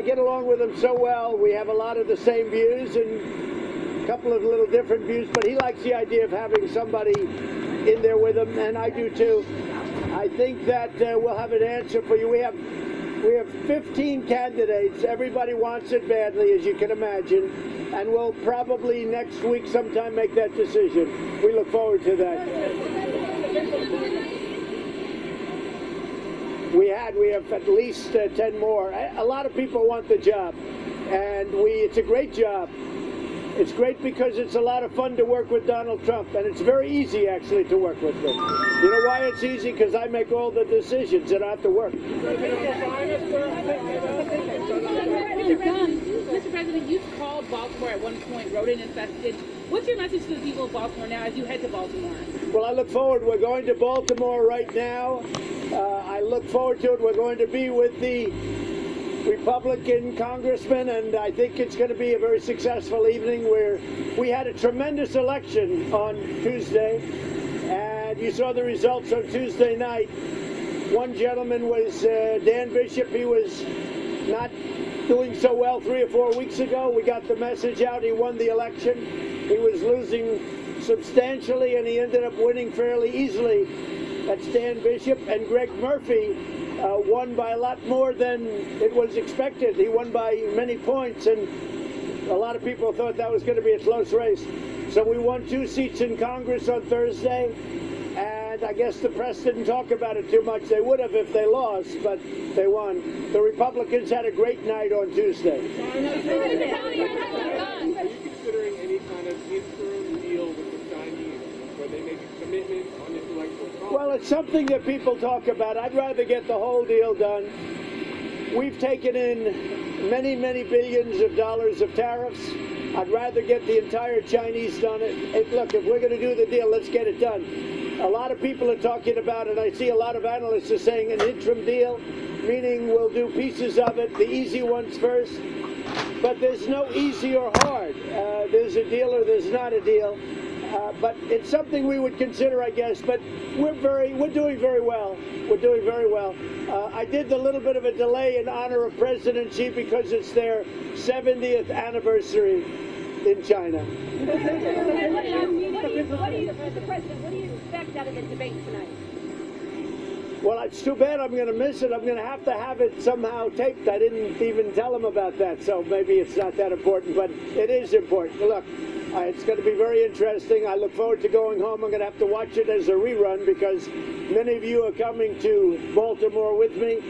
I get along with him so well. We have a lot of the same views and a couple of little different views, but he likes the idea of having somebody in there with him, and I do too. I think that we'll have an answer for you. We have 15 candidates. Everybody wants it badly, as you can imagine, and we'll probably next week sometime make that decision. We look forward to that. We have at least 10 more. A lot of people want the job, and it's a great job. It's great because it's a lot of fun to work with Donald Trump, and it's very easy, actually, to work with him. You know why it's easy? Because I make all the decisions and I have to work. Mr. President, you called Baltimore at one point rodent infested. What's your message to the people of Baltimore now as you head to Baltimore? Well, I look forward. We're going to Baltimore right now. I look forward to it. We're going to be with the Republican congressman, and I think it's going to be a very successful evening. Where we had a tremendous election on Tuesday, and you saw the results on Tuesday night. One gentleman was Dan Bishop. He was not doing so well 3 or 4 weeks ago. We got the message out. He won the election. He was losing substantially, and he ended up winning fairly easily. That's Dan Bishop. And Greg Murphy won by a lot more than it was expected. He won by many points, and a lot of people thought that was going to be a close race. So we won 2 seats in Congress on Thursday, and I guess the press didn't talk about it too much. They would have if they lost, but they won. The Republicans had a great night on Tuesday. Are you considering any kind of interim deal with the Chinese where they make a commitment on intellectual property? Well, it's something that people talk about. I'd rather get the whole deal done. We've taken in many, many billions of dollars of tariffs. I'd rather get the entire Chinese done. Look, if we're going to do the deal, let's get it done. A lot of people are talking about it. I see a lot of analysts are saying an interim deal, meaning we'll do pieces of it, the easy ones first. But there's no easy or hard. There's a deal or there's not a deal. But it's something we would consider, I guess. But we're doing very well. We're doing very well. I did a little bit of a delay in honor of President Xi because it's their 70th anniversary in China. Mr. President, what do you expect out of the debate tonight? Well, it's too bad I'm going to miss it. I'm going to have it somehow taped. I didn't even tell them about that, so maybe it's not that important, but it is important. Look, it's going to be very interesting. I look forward to going home. I'm going to have to watch it as a rerun because many of you are coming to Baltimore with me.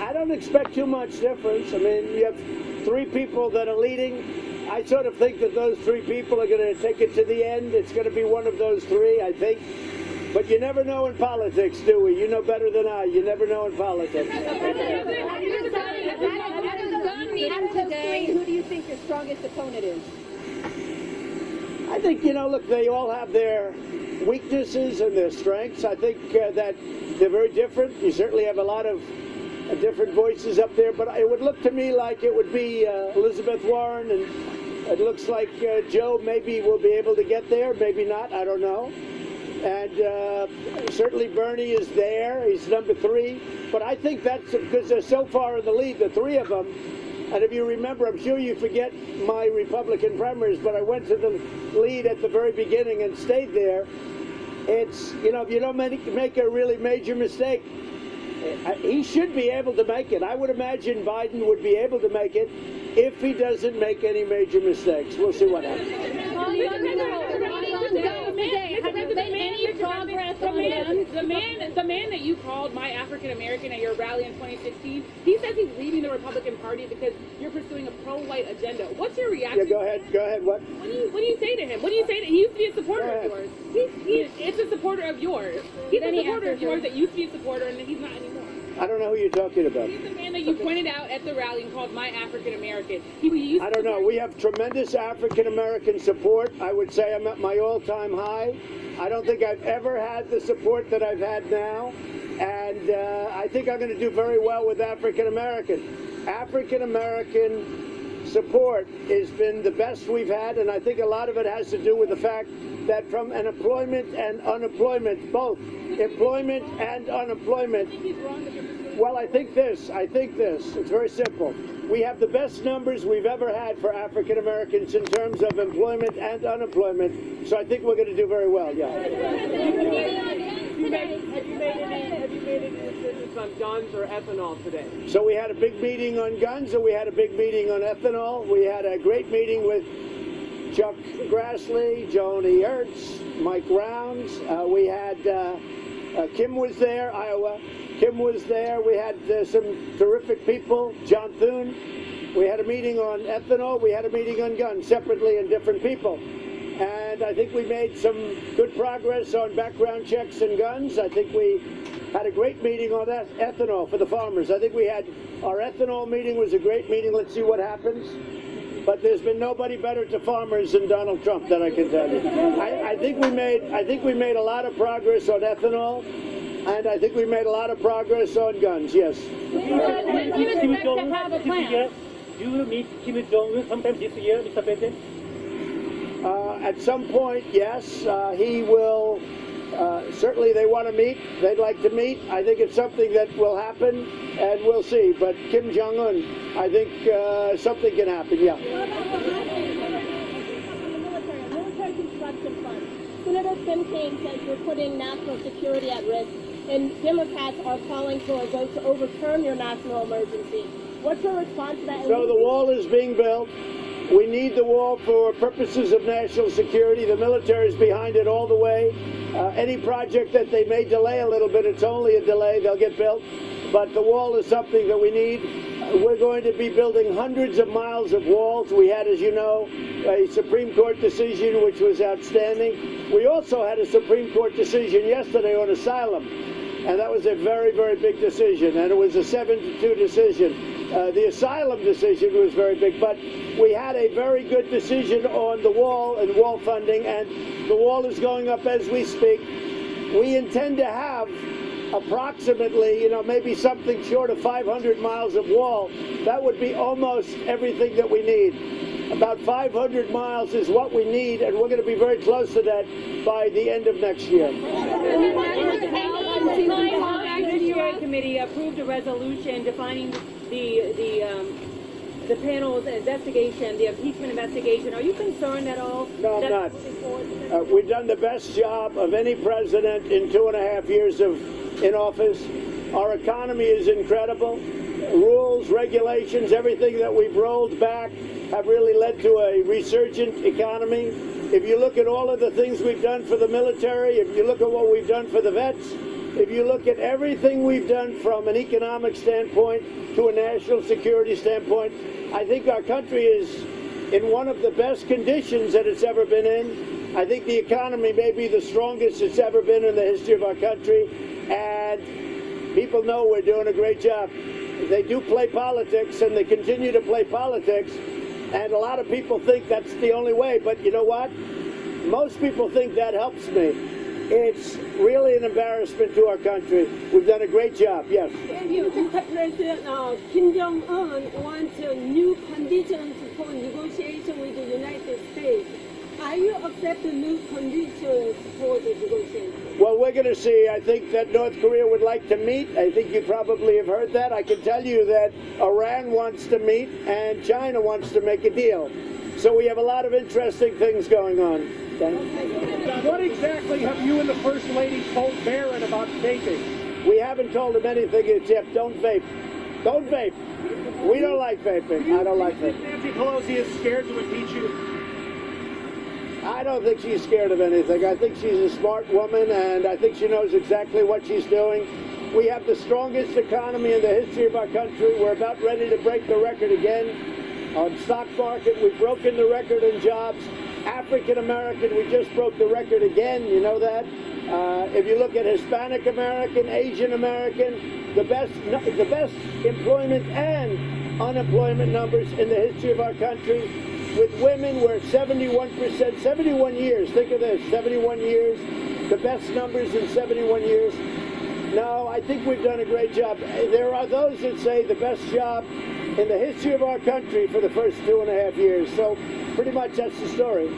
I don't expect too much difference. I mean, you have 3 people that are leading. I sort of think that those 3 people are going to take it to the end. It's going to be one of those 3, I think. But you never know in politics, do we? You know better than I. You never know in politics. Who do you think your strongest opponent is? I think, look, they all have their weaknesses and their strengths. I think that they're very different. You certainly have a lot of different voices up there, but it would look to me like it would be Elizabeth Warren, and it looks like Joe maybe will be able to get there, maybe not, I don't know. And certainly Bernie is there. He's number 3. But I think that's because they're so far in the lead, the 3 of them. And if you remember, I'm sure you forget my Republican primaries, but I went to the lead at the very beginning and stayed there. It's, if you don't make a really major mistake, he should be able to make it. I would imagine Biden would be able to make it if he doesn't make any major mistakes. We'll see what happens. The man that you called my African American at your rally in 2016, he says he's leaving the Republican Party because you're pursuing a pro-white agenda. What's your reaction? Yeah, go ahead. What? What do you say to him? What do you say to him? He used to be a supporter of yours. It's a supporter of yours. He's a supporter of yours that used to be a supporter, and he's not anymore. I don't know who you're talking about. He's the man that you pointed out at the rally and called my African American. I don't know. We have tremendous African American support. I would say I'm at my all-time high. I don't think I've ever had the support that I've had now. And I think I'm going to do very well with African American. African American support has been the best we've had, and I think a lot of it has to do with the fact that from an employment and unemployment, both employment and unemployment, Well, I think this. It's very simple. We have the best numbers we've ever had for African Americans in terms of employment and unemployment. So I think we're going to do very well. Yeah. Have you made any decisions on guns or ethanol today? So we had a big meeting on guns and we had a big meeting on ethanol. We had a great meeting with Chuck Grassley, Joni Ertz, Mike Rounds. We had Kim was there, Iowa. Kim was there. We had some terrific people, John Thune. We had a meeting on ethanol. We had a meeting on guns, separately and different people. And I think we made some good progress on background checks and guns. I think we had a great meeting on that ethanol for the farmers. I think we had our ethanol meeting was a great meeting. Let's see what happens. But there's been nobody better to farmers than Donald Trump, that I can tell you. I think we made a lot of progress on ethanol, and I think we made a lot of progress on guns. Yes. When do you expect to have a plan? You will meet Kim Jong-un sometime this year, Mr. President? At some point, yes. He will. Certainly they want to meet. They'd like to meet. I think it's something that will happen, and we'll see. But Kim Jong-un, I think something can happen, yeah. Military construction fund. Senator Tim Kaine says you're putting national security at risk, and Democrats are calling for a vote to overturn your national emergency. What's your response to that? So the wall is being built. We need the wall for purposes of national security. The military is behind it all the way. Any project that they may delay a little bit, it's only a delay. They'll get built. But the wall is something that we need. We're going to be building hundreds of miles of walls. We had, as you know, a Supreme Court decision which was outstanding. We also had a Supreme Court decision yesterday on asylum. And that was a very, very big decision. And it was a 7-2 decision. The asylum decision was very big, but we had a very good decision on the wall and wall funding, and the wall is going up as we speak. We intend to have approximately, maybe something short of 500 miles of wall. That would be almost everything that we need. About 500 miles is what we need, and we're going to be very close to that by the end of next year. The Judiciary Committee approved a resolution defining the panel's investigation, the impeachment investigation. Are you concerned at all? No, I'm not. We've done the best job of any president in 2.5 years in office. Our economy is incredible. Rules, regulations, everything that we've rolled back have really led to a resurgent economy. If you look at all of the things we've done for the military, if you look at what we've done for the vets, if you look at everything we've done from an economic standpoint to a national security standpoint, I think our country is in one of the best conditions that it's ever been in. I think the economy may be the strongest it's ever been in the history of our country, and people know we're doing a great job. They do play politics, and they continue to play politics, and a lot of people think that's the only way, but you know what? Most people think that helps me. It's really an embarrassment to our country. We've done a great job, yes. Mr. President, Kim Jong-un wants new conditions for negotiation with the United States. Are you accept the new conditions for the negotiation? Well, we're going to see. I think that North Korea would like to meet. I think you probably have heard that. I can tell you that Iran wants to meet and China wants to make a deal. So we have a lot of interesting things going on. What exactly have you and the First Lady told Barron about vaping? We haven't told him anything except don't vape. Don't vape. We don't like vaping. I don't like vaping. Nancy Pelosi is scared to impeach you? I don't think she's scared of anything. I think she's a smart woman, and I think she knows exactly what she's doing. We have the strongest economy in the history of our country. We're about ready to break the record again. On stock market, we've broken the record in jobs. African American, we just broke the record again. You know that. If you look at Hispanic American, Asian American, the best employment and unemployment numbers in the history of our country. With women, we're 71%, 71 years. Think of this, 71 years. The best numbers in 71 years. No, I think we've done a great job. There are those that say the best job in the history of our country for the first 2.5 years. So pretty much that's the story.